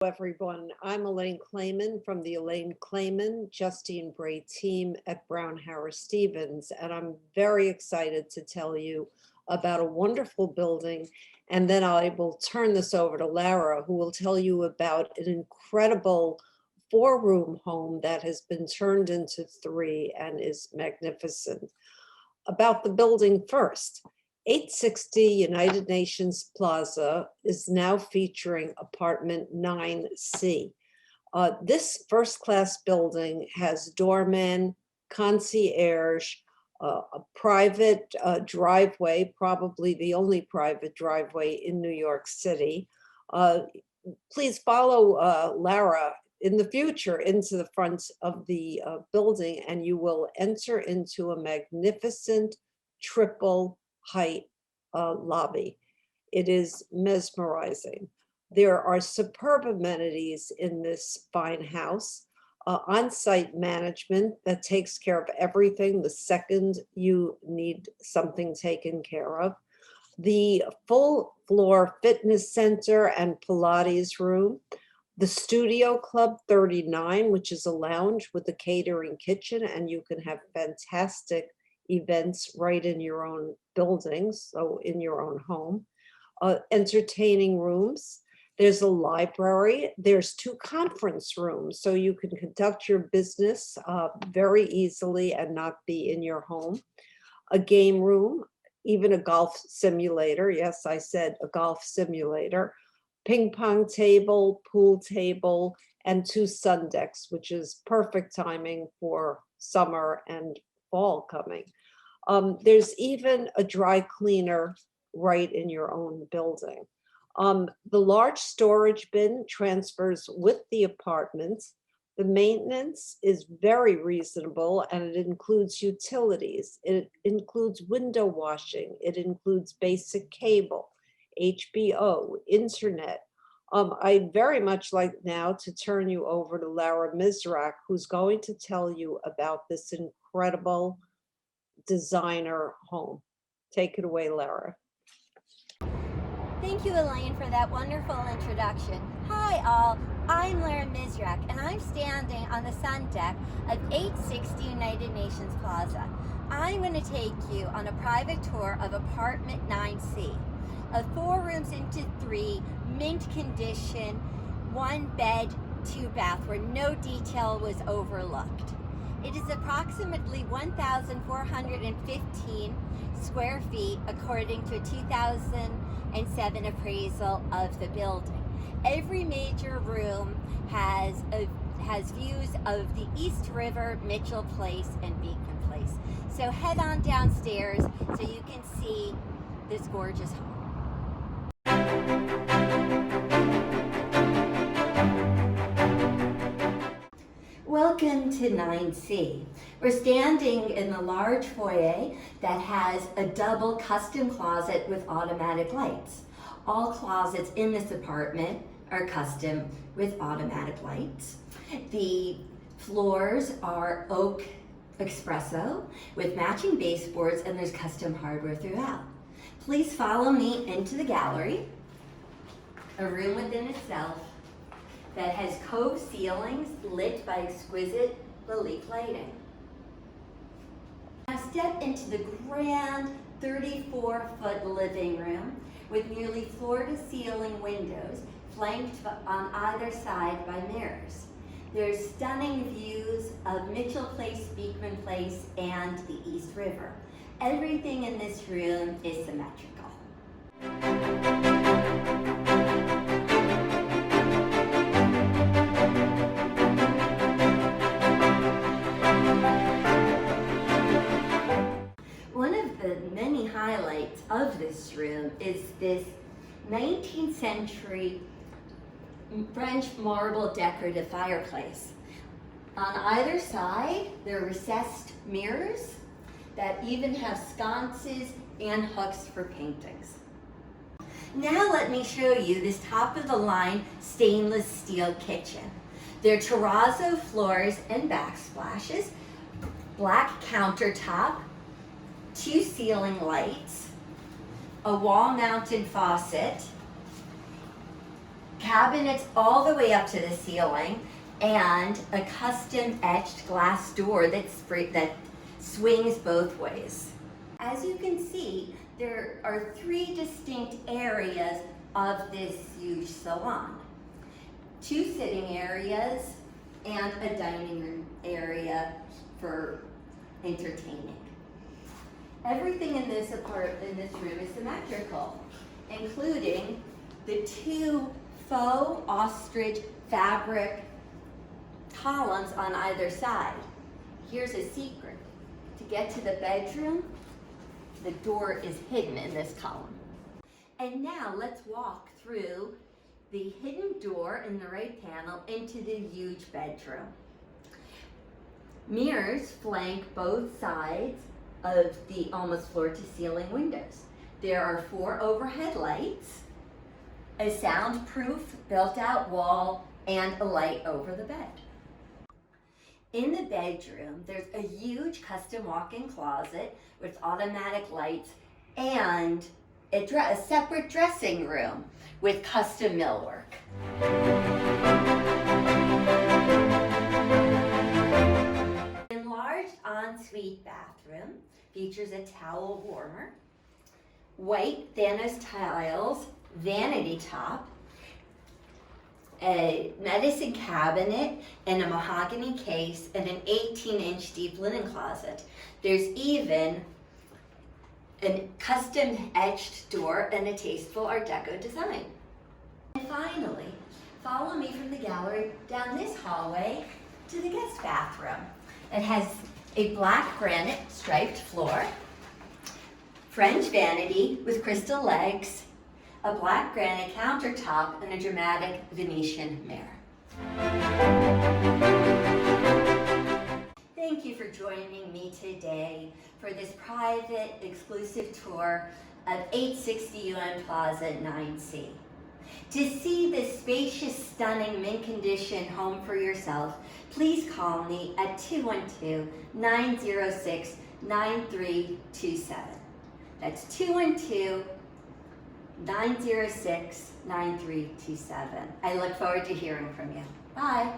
Everyone. I'm Elaine Clayman from the Elaine Clayman Justine Bray team at Brown Harris Stevens, and I'm very excited to tell you about a wonderful building. And then I will turn this over to Lara, who will tell you about an incredible four-room home that has been turned into three and is magnificent. About the building first. 860 United Nations Plaza is now featuring apartment 9C. This first-class building has doorman, concierge, a private driveway, probably the only private driveway in New York City. Please follow Lara in the future into the front of the building, and you will enter into a magnificent triple height lobby. It is mesmerizing. There are superb amenities in this fine house. On-site management that takes care of everything the second you need something taken care of. The full floor fitness center and Pilates room. The Studio Club 39, which is a lounge with a catering kitchen, and you can have fantastic events right in your own buildings, so in your own home. Entertaining rooms. There's a library. There's two conference rooms, so you can conduct your business very easily and not be in your home. A game room, even a golf simulator. Yes, I said a golf simulator. Ping pong table, pool table, and two sun decks, which is perfect timing for summer and fall coming. There's even a dry cleaner right in your own building. The large storage bin transfers with the apartments. The maintenance is very reasonable, and it includes utilities. It includes window washing. It includes basic cable, HBO, internet. I very much like now to turn you over to Lara Mizrack, who's going to tell you about this incredible designer home. Take it away, Lara. Thank you, Elaine, for that wonderful introduction. Hi, all. I'm Lara Mizrack, and I'm standing on the sun deck of 860 United Nations Plaza. I'm going to take you on a private tour of apartment 9C, of 4 rooms into 3, mint condition, 1 bed, 2 bath, where no detail was overlooked. It is approximately 1,415 square feet according to a 2007 appraisal of the building. Every major room has views of the East River, Mitchell Place, and Beekman Place. So head on downstairs so you can see this gorgeous home. Welcome to 9C. We're standing in the large foyer that has a double custom closet with automatic lights. All closets in this apartment are custom with automatic lights. The floors are oak espresso with matching baseboards, and there's custom hardware throughout. Please follow me into the gallery, a room within itself that has cove ceilings lit by exquisite relief lighting. Now step into the grand 34-foot living room with nearly floor-to-ceiling windows flanked on either side by mirrors. There's stunning views of Mitchell Place, Beekman Place, and the East River. Everything in this room is symmetrical. One of the many highlights of this room is this 19th century French marble decorative fireplace. On either side, there are recessed mirrors that even have sconces and hooks for paintings. Now let me show you this top-of-the-line stainless steel kitchen. There are terrazzo floors and backsplashes, black countertop, 2 ceiling lights, a wall-mounted faucet, cabinets all the way up to the ceiling, and a custom etched glass door that swings both ways. As you can see, there are 3 distinct areas of this huge salon. 2 sitting areas and a dining room area for entertaining. Everything in this room is symmetrical, including the 2 faux ostrich fabric columns on either side. Here's a secret. To get to the bedroom, the door is hidden in this column. And now let's walk through the hidden door in the right panel into the huge bedroom. Mirrors flank both sides of the almost floor to ceiling windows. There are 4 overhead lights, a soundproof built-out wall, and a light over the bed. In the bedroom, there's a huge custom walk-in closet with automatic lights and a separate dressing room with custom millwork. Enlarged ensuite bathroom features a towel warmer, white Thanos tiles, vanity top, a medicine cabinet, and a mahogany case, and an 18-inch deep linen closet. There's even a custom etched door and a tasteful Art Deco design. And finally, follow me from the gallery down this hallway to the guest bathroom. It has a black granite striped floor, French vanity with crystal legs, a black granite countertop, and a dramatic Venetian mirror. Thank you for joining me today for this private, exclusive tour of 860 UN Plaza 9C. To see this spacious, stunning, mint-condition home for yourself, please call me at 212-906-9327. That's 212-906-9327. I look forward to hearing from you. Bye.